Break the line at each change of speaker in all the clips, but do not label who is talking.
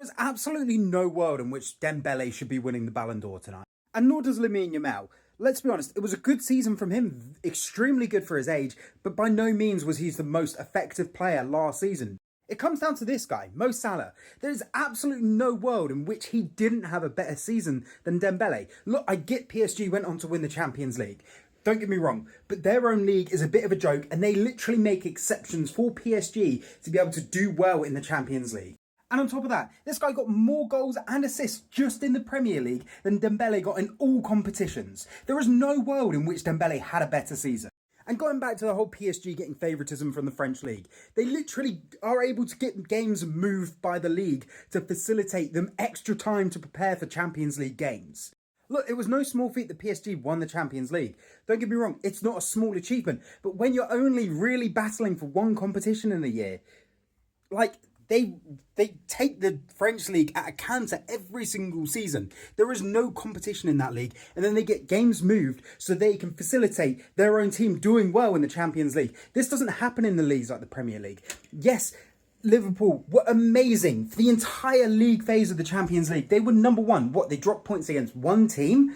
There's absolutely no world in which Dembele should be winning the Ballon d'Or tonight. And nor does Lamine Yamal. Let's be honest, it was a good season from him, extremely good for his age, but by no means was he the most effective player last season. It comes down to this guy, Mo Salah. There is absolutely no world in which he didn't have a better season than Dembele. Look, I get PSG went on to win the Champions League. Don't get me wrong, but their own league is a bit of a joke and they literally make exceptions for PSG to be able to do well in the Champions League. And on top of that, this guy got more goals and assists just in the Premier League than Dembele got in all competitions. There is no world in which Dembele had a better season. And going back to the whole PSG getting favouritism from the French league, they literally are able to get games moved by the league to facilitate them extra time to prepare for Champions League games. Look, it was no small feat that PSG won the Champions League. Don't get me wrong, it's not a small achievement, but when you're only really battling for one competition in a year, like, they take the French league at a canter every single season. There is no competition in that league. And then they get games moved so they can facilitate their own team doing well in the Champions League. This doesn't happen in the leagues like the Premier League. Yes, Liverpool were amazing for the entire league phase of the Champions League. They were number one. They dropped points against one team.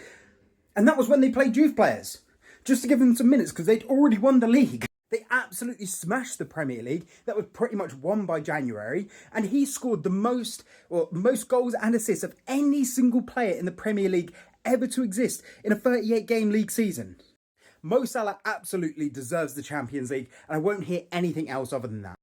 And that was when they played youth players. Just to give them some minutes because they'd already won the league. They absolutely smashed the Premier League. That was pretty much won by January. And he scored the most goals and assists of any single player in the Premier League ever to exist in a 38-game league season. Mo Salah absolutely deserves the Champions League, and I won't hear anything else other than that.